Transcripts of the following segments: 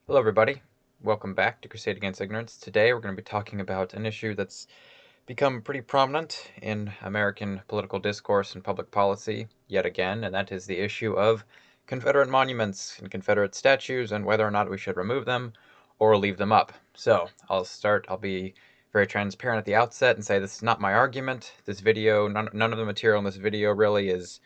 Hello, everybody. Welcome back to Crusade Against Ignorance. Today, we're going to be talking about an issue that's become pretty prominent in American political discourse and public policy yet again, and that is the issue of Confederate monuments and Confederate statues and whether or not we should remove them or leave them up. So, I'll be very transparent at the outset and say this is not my argument. This video, none of the material in this video really is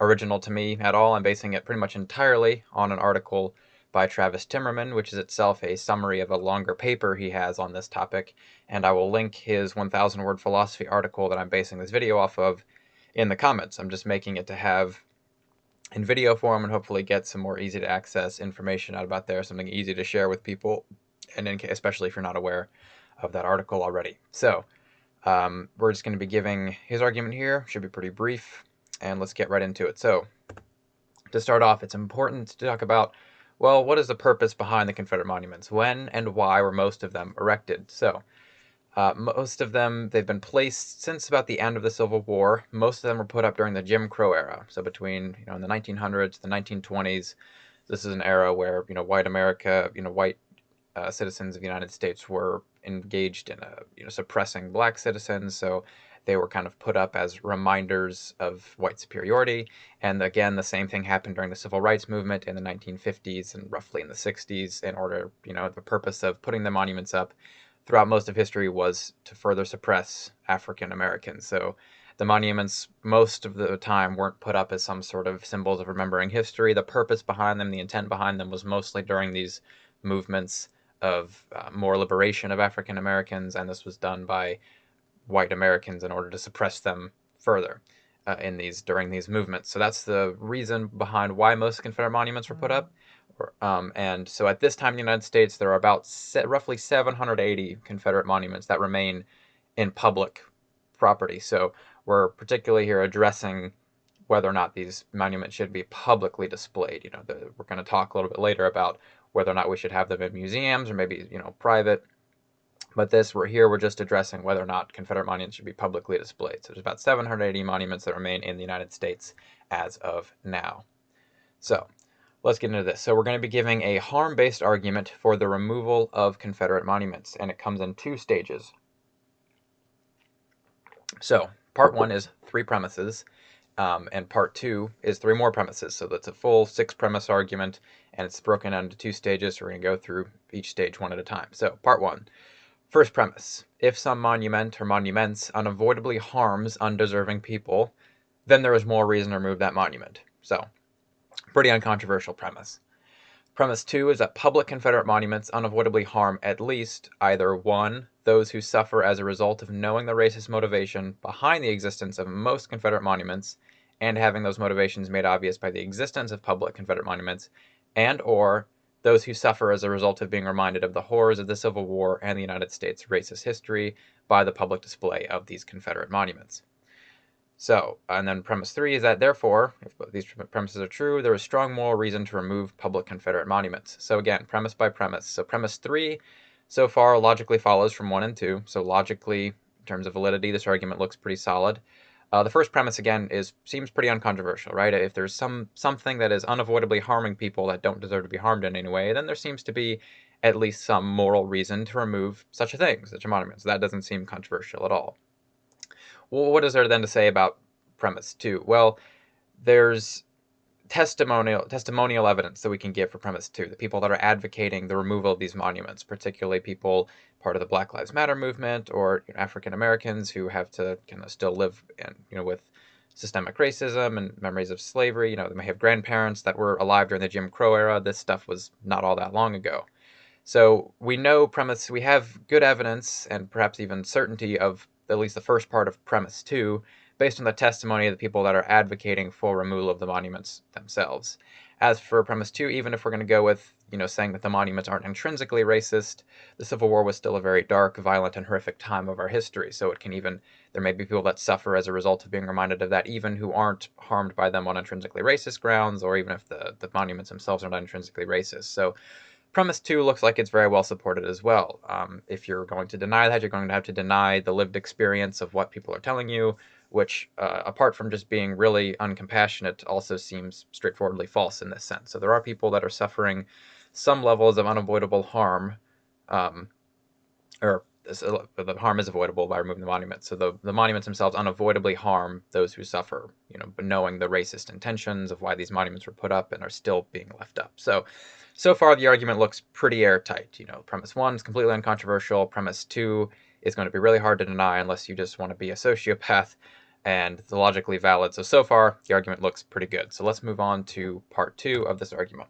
original to me at all. I'm basing it pretty much entirely on an article by Travis Timmerman, which is itself a summary of a longer paper he has on this topic, and I will link his 1,000-word philosophy article that I'm basing this video off of in the comments. I'm just making it to have in video form and hopefully get some more easy to access information out about there, something easy to share with people, and especially if you're not aware of that article already. So we're just going to be giving his argument here. Should be pretty brief, and let's get right into it. So to start off, it's important to talk about, well, what is the purpose behind the Confederate monuments? When and why were most of them erected? So most of them, they've been placed since about the end of the Civil War. Most of them were put up during the Jim Crow era. So between, in the 1900s, the 1920s, this is an era where, white America, white citizens of the United States were engaged in suppressing black citizens. So they were kind of put up as reminders of white superiority. And again, the same thing happened during the Civil Rights Movement in the 1950s and roughly in the 60s. In order, the purpose of putting the monuments up throughout most of history was to further suppress African Americans. So the monuments most of the time weren't put up as some sort of symbols of remembering history. The purpose behind them, the intent behind them, was mostly during these movements of more liberation of African Americans, and this was done by white Americans in order to suppress them further during these movements. So that's the reason behind why most Confederate monuments were put up. And so at this time in the United States, there are about roughly 780 Confederate monuments that remain in public property. So we're particularly here addressing whether or not these monuments should be publicly displayed. We're going to talk a little bit later about whether or not we should have them in museums or maybe, private. But we're just addressing whether or not Confederate monuments should be publicly displayed. So there's about 780 monuments that remain in the United States as of now. So let's get into this. So we're going to be giving a harm-based argument for the removal of Confederate monuments, and it comes in two stages. So part one is 3 premises, and part 2 is 3 more premises. So that's a full 6-premise argument, and it's broken down into 2 stages. So we're going to go through each stage one at a time. So part 1. First premise: if some monument or monuments unavoidably harms undeserving people, then there is more reason to remove that monument. So, pretty uncontroversial premise. Premise 2 is that public Confederate monuments unavoidably harm at least either 1. Those who suffer as a result of knowing the racist motivation behind the existence of most Confederate monuments and having those motivations made obvious by the existence of public Confederate monuments, and or those who suffer as a result of being reminded of the horrors of the Civil War and the United States racist history by the public display of these Confederate monuments. So, and then premise 3 is that, therefore, if these premises are true, there is strong moral reason to remove public Confederate monuments. So again, premise by premise. So premise 3 so far logically follows from 1 and 2. So logically, in terms of validity, this argument looks pretty solid. The first premise, again, seems pretty uncontroversial, right? If there's something that is unavoidably harming people that don't deserve to be harmed in any way, then there seems to be at least some moral reason to remove such a thing, such a monument. So that doesn't seem controversial at all. Well, what is there then to say about premise 2? Well, there's testimonial evidence that we can give for premise 2. The people that are advocating the removal of these monuments, particularly people part of the Black Lives Matter movement or African Americans who have to still live with systemic racism and memories of slavery. They may have grandparents that were alive during the Jim Crow era. This stuff was not all that long ago. So we have good evidence and perhaps even certainty of at least the first part of premise 2 based on the testimony of the people that are advocating for removal of the monuments themselves. As for premise 2, even if we're going to go with, saying that the monuments aren't intrinsically racist, the Civil War was still a very dark, violent, and horrific time of our history. So there may be people that suffer as a result of being reminded of that, even who aren't harmed by them on intrinsically racist grounds, or even if the monuments themselves are not intrinsically racist. So premise 2 looks like it's very well supported as well. If you're going to deny that, you're going to have to deny the lived experience of what people are telling you, which, apart from just being really uncompassionate, also seems straightforwardly false in this sense. So there are people that are suffering some levels of unavoidable harm, or the harm is avoidable by removing the monuments. So the monuments themselves unavoidably harm those who suffer, but knowing the racist intentions of why these monuments were put up and are still being left up. So far the argument looks pretty airtight. Premise 1 is completely uncontroversial. Premise 2 is going to be really hard to deny unless you just want to be a sociopath, and the logically valid. So far the argument looks pretty good. So let's move on to part 2 of this argument.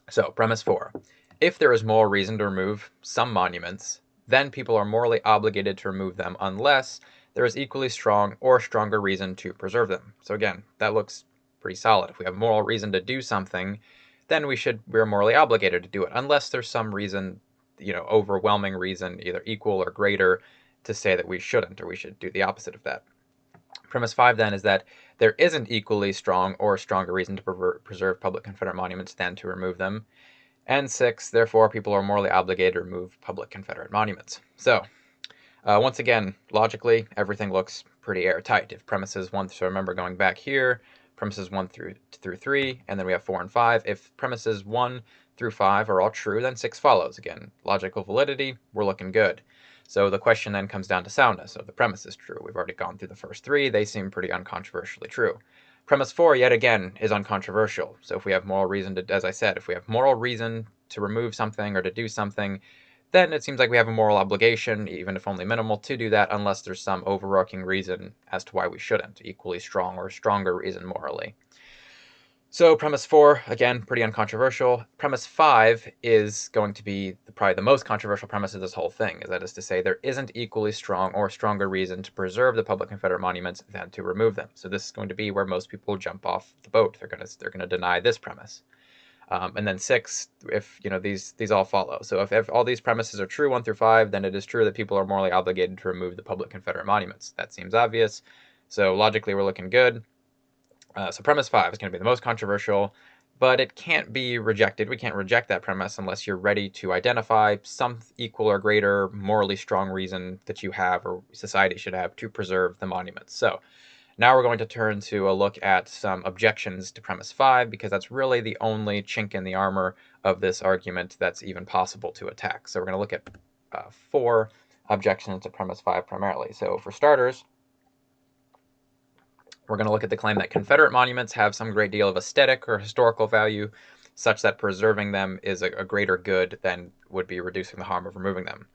So, premise 4. If there is moral reason to remove some monuments, then people are morally obligated to remove them unless there is equally strong or stronger reason to preserve them. So again, that looks pretty solid. If we have moral reason to do something, then we're morally obligated to do it, unless there's some reason, overwhelming reason, either equal or greater, to say that we shouldn't, or we should do the opposite of that. Premise 5 then is that there isn't equally strong or stronger reason to preserve public Confederate monuments than to remove them. And 6, therefore, people are morally obligated to remove public Confederate monuments. So, once again, logically, everything looks pretty airtight. If premises 1, so remember going back here, premises 1 through 3, and then we have 4 and 5. If premises 1 through 5 are all true, then 6 follows. Again, logical validity, we're looking good. So the question then comes down to soundness. So the premise is true. We've already gone through the first 3. They seem pretty uncontroversially true. Premise 4, yet again, is uncontroversial. So if we have moral reason to, as I said, if we have moral reason to remove something or to do something, then it seems like we have a moral obligation, even if only minimal, to do that unless there's some overarching reason as to why we shouldn't, equally strong or stronger reason morally. So premise 4, again, pretty uncontroversial. Premise 5 is going to be probably the most controversial premise of this whole thing, that is to say there isn't equally strong or stronger reason to preserve the public Confederate monuments than to remove them. So this is going to be where most people jump off the boat. They're going to deny this premise. And then 6, if these all follow. So if all these premises are true, 1 through 5, then it is true that people are morally obligated to remove the public Confederate monuments. That seems obvious. So logically, we're looking good. So premise 5 is going to be the most controversial, but it can't be rejected. We can't reject that premise unless you're ready to identify some equal or greater morally strong reason that you have or society should have to preserve the monuments. So now we're going to turn to a look at some objections to premise 5, because that's really the only chink in the armor of this argument that's even possible to attack. So we're going to look at 4 objections to premise 5 primarily. So for starters, we're going to look at the claim that Confederate monuments have some great deal of aesthetic or historical value, such that preserving them is a greater good than would be reducing the harm of removing them.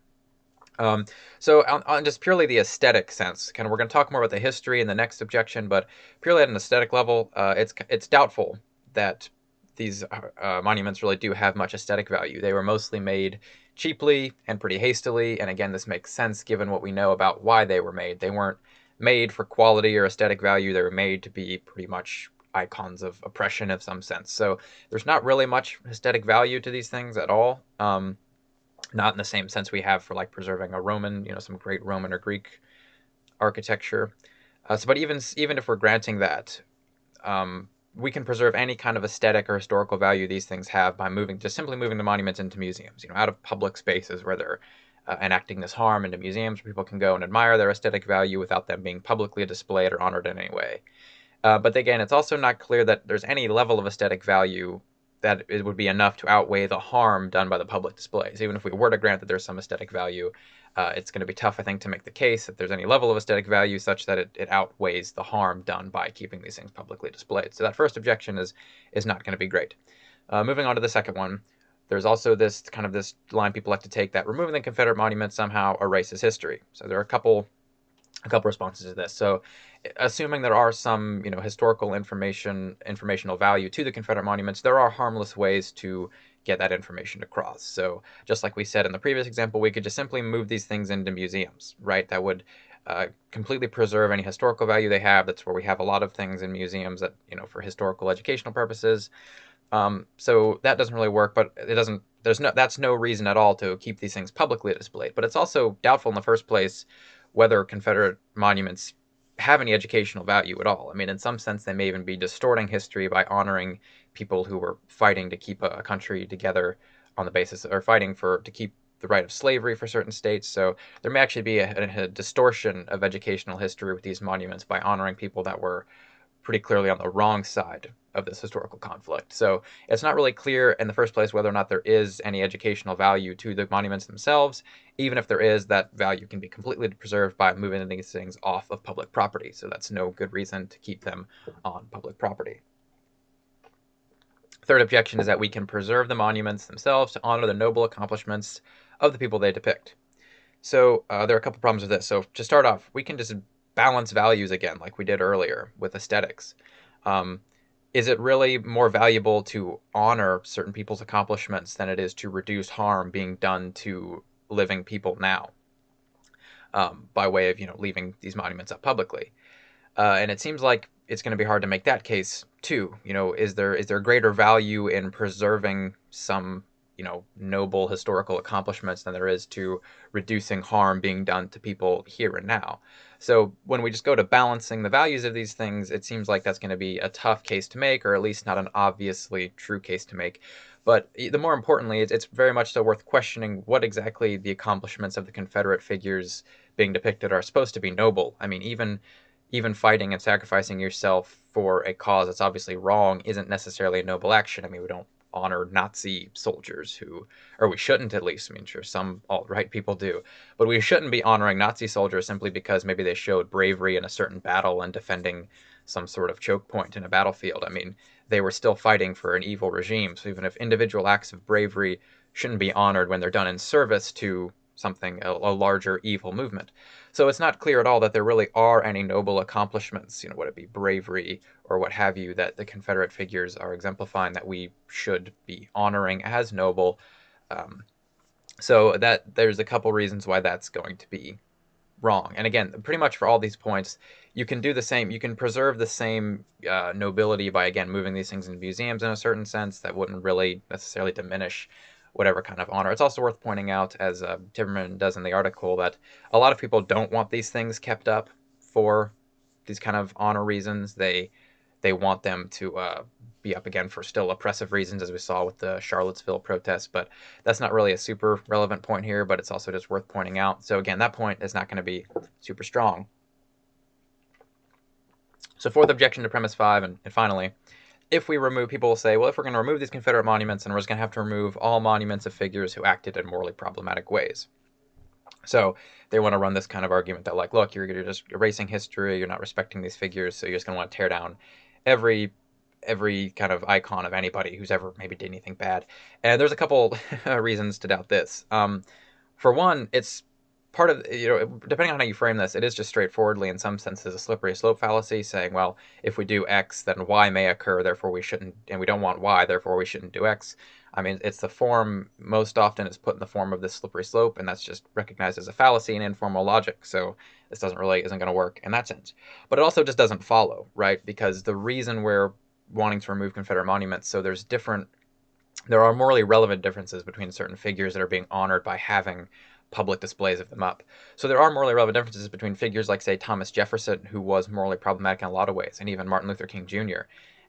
So on just purely the aesthetic sense, we're going to talk more about the history in the next objection, but purely at an aesthetic level, it's doubtful that these monuments really do have much aesthetic value. They were mostly made cheaply and pretty hastily, and again, this makes sense given what we know about why they were made. They weren't made for quality or aesthetic value. They were made to be pretty much icons of oppression of some sense. So there's not really much aesthetic value to these things at all. Not in the same sense we have for like preserving a Roman, some great Roman or Greek architecture. But even if we're granting that, we can preserve any kind of aesthetic or historical value these things have by simply moving the monuments into museums, out of public spaces where they're enacting this harm, into museums where people can go and admire their aesthetic value without them being publicly displayed or honored in any way. But again, it's also not clear that there's any level of aesthetic value that it would be enough to outweigh the harm done by the public displays. Even if we were to grant that there's some aesthetic value, it's going to be tough, I think, to make the case that there's any level of aesthetic value such that it outweighs the harm done by keeping these things publicly displayed. So that first objection is not going to be great. Moving on to the second one, there's also this line people like to take that removing the Confederate monument somehow erases history. So there are a couple responses to this. So assuming there are some historical informational value to the Confederate monuments, there are harmless ways to get that information across. So just like we said in the previous example, we could just simply move these things into museums, right? That would completely preserve any historical value they have. That's where we have a lot of things in museums that for historical educational purposes. So that doesn't really work, but that's no reason at all to keep these things publicly displayed. But it's also doubtful in the first place whether Confederate monuments have any educational value at all. I mean, in some sense, they may even be distorting history by honoring people who were fighting to keep a country together on the basis, or fighting to keep the right of slavery for certain states. So there may actually be a distortion of educational history with these monuments by honoring people that were pretty clearly on the wrong side of this historical conflict. So it's not really clear in the first place whether or not there is any educational value to the monuments themselves. Even if there is, that value can be completely preserved by moving these things off of public property. So that's no good reason to keep them on public property. Third objection is that we can preserve the monuments themselves to honor the noble accomplishments of the people they depict. So there are a couple problems with this. So to start off, we can just balance values again, like we did earlier with aesthetics. Is it really more valuable to honor certain people's accomplishments than it is to reduce harm being done to living people now, by way of leaving these monuments up publicly? And it seems like it's going to be hard to make that case too. Is there greater value in preserving some noble historical accomplishments than there is to reducing harm being done to people here and now? So when we just go to balancing the values of these things, it seems like that's going to be a tough case to make, or at least not an obviously true case to make. But the more importantly, it's very much so worth questioning what exactly the accomplishments of the Confederate figures being depicted are supposed to be noble. I mean, even fighting and sacrificing yourself for a cause that's obviously wrong isn't necessarily a noble action. I mean, we don't honor Nazi soldiers or we shouldn't at least. I mean, sure, some alt-right people do, but we shouldn't be honoring Nazi soldiers simply because maybe they showed bravery in a certain battle and defending some sort of choke point in a battlefield. I mean, they were still fighting for an evil regime, so even if individual acts of bravery shouldn't be honored when they're done in service to something, a larger evil movement. So it's not clear at all that there really are any noble accomplishments, would it be bravery or what have you, that the Confederate figures are exemplifying that we should be honoring as noble. So that there's a couple reasons why that's going to be wrong. And again, pretty much for all these points, you can do the same. You can preserve the same nobility by, again, moving these things into museums in a certain sense that wouldn't really necessarily diminish whatever kind of honor. It's also worth pointing out, as Timmerman does in the article, that a lot of people don't want these things kept up for these kind of honor reasons. They want them to be up again for still oppressive reasons, as we saw with the Charlottesville protests. But that's not really a super relevant point here, but it's also just worth pointing out. So again, that point is not going to be super strong. So fourth objection to premise 5, and finally, if we remove, people will say, well, if we're going to remove these Confederate monuments, then we're just going to have to remove all monuments of figures who acted in morally problematic ways. So they want to run this kind of argument that, like, look, you're just erasing history, you're not respecting these figures, so you're just going to want to tear down every kind of icon of anybody who's ever maybe did anything bad. And there's a couple reasons to doubt this. For one, it's part of, depending on how you frame this, it is just straightforwardly, in some senses, a slippery slope fallacy, saying, well, if we do X, then Y may occur, therefore we shouldn't, and we don't want Y, therefore we shouldn't do X. I mean, it's the form, most often it's put in the form of this slippery slope, and that's just recognized as a fallacy in informal logic, so this isn't going to work in that sense. But it also just doesn't follow, right? Because the reason we're wanting to remove Confederate monuments, so there are morally relevant differences between certain figures that are being honored by having public displays of them up. So there are morally relevant differences between figures like, say, Thomas Jefferson, who was morally problematic in a lot of ways, and even Martin Luther King Jr.,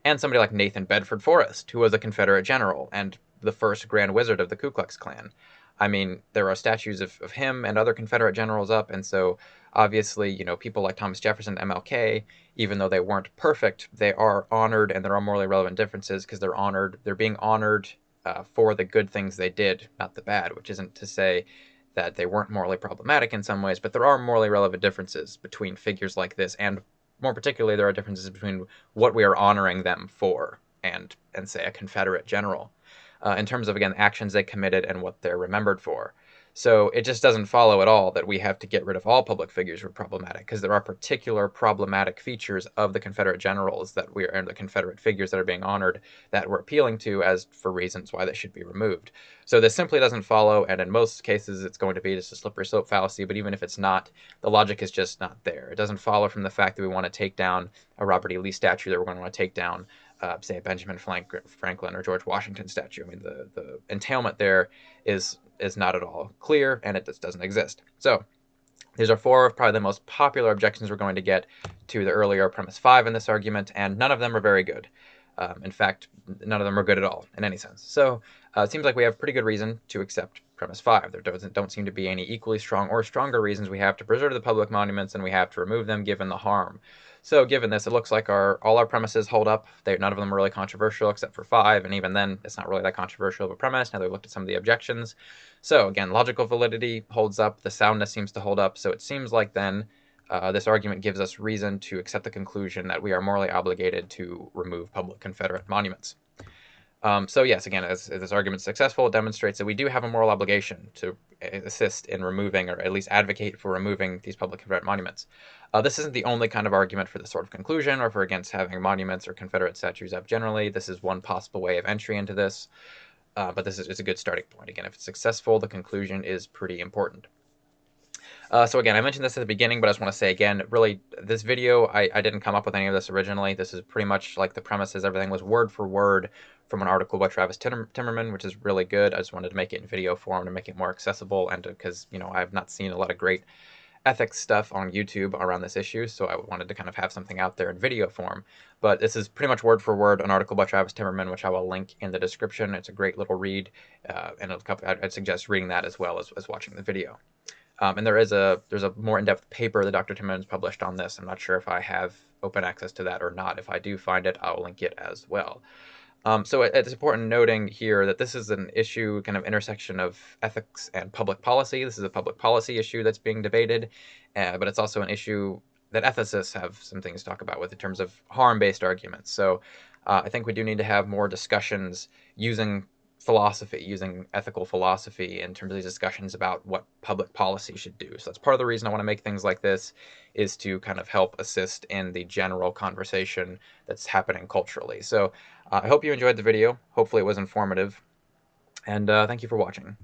and somebody like Nathan Bedford Forrest, who was a Confederate general and the first Grand Wizard of the Ku Klux Klan. I mean, there are statues of him and other Confederate generals up, and so obviously, people like Thomas Jefferson, MLK, even though they weren't perfect, they are honored, and there are morally relevant differences because they're being honored for the good things they did, not the bad, which isn't to say that they weren't morally problematic in some ways, but there are morally relevant differences between figures like this, and more particularly, there are differences between what we are honoring them for and say, a Confederate general, in terms of, again, actions they committed and what they're remembered for. So it just doesn't follow at all that we have to get rid of all public figures who are problematic, because there are particular problematic features of the Confederate generals and the Confederate figures that are being honored that we're appealing to as for reasons why they should be removed. So this simply doesn't follow, and in most cases it's going to be just a slippery slope fallacy, but even if it's not, the logic is just not there. It doesn't follow from the fact that we want to take down a Robert E. Lee statue, that we're going to want to take down say, a Benjamin Franklin or George Washington statue. I mean, the entailment there is not at all clear, and it just doesn't exist. So these are 4 of probably the most popular objections we're going to get to the earlier premise 5 in this argument, and none of them are very good. In fact, none of them are good at all in any sense. So it seems like we have pretty good reason to accept premise 5. There don't seem to be any equally strong or stronger reasons we have to preserve the public monuments and we have to remove them given the harm. So given this, it looks like all our premises hold up. None of them are really controversial except for 5, and even then, it's not really that controversial of a premise. Now they've looked at some of the objections. So again, logical validity holds up. The soundness seems to hold up. So it seems like then this argument gives us reason to accept the conclusion that we are morally obligated to remove public Confederate monuments. So yes, again, as this argument is successful, it demonstrates that we do have a moral obligation to assist in removing, or at least advocate for removing, these public Confederate monuments. This isn't the only kind of argument for this sort of conclusion, or for against having monuments or Confederate statues up generally. This is one possible way of entry into this, but it's a good starting point. Again, if it's successful, the conclusion is pretty important. So again, I mentioned this at the beginning, but I just want to say again, really, this video, I didn't come up with any of this originally. This is pretty much like the premises. Everything was word for word from an article by Travis Timmerman, which is really good. I just wanted to make it in video form to make it more accessible, and because, I've not seen a lot of great ethics stuff on YouTube around this issue, so I wanted to kind of have something out there in video form. But this is pretty much word for word an article by Travis Timmerman, which I will link in the description. It's a great little read, and I'd suggest reading that as well as watching the video. And there's a more in-depth paper that Dr. Timmerman's published on this. I'm not sure if I have open access to that or not. If I do find it, I'll link it as well. So it's important noting here that this is an issue, kind of intersection of ethics and public policy. This is a public policy issue that's being debated, but it's also an issue that ethicists have some things to talk about with in terms of harm-based arguments. So I think we do need to have more discussions using philosophy, using ethical philosophy in terms of these discussions about what public policy should do. So that's part of the reason I want to make things like this, is to kind of help assist in the general conversation that's happening culturally. So I hope you enjoyed the video. Hopefully it was informative, and thank you for watching.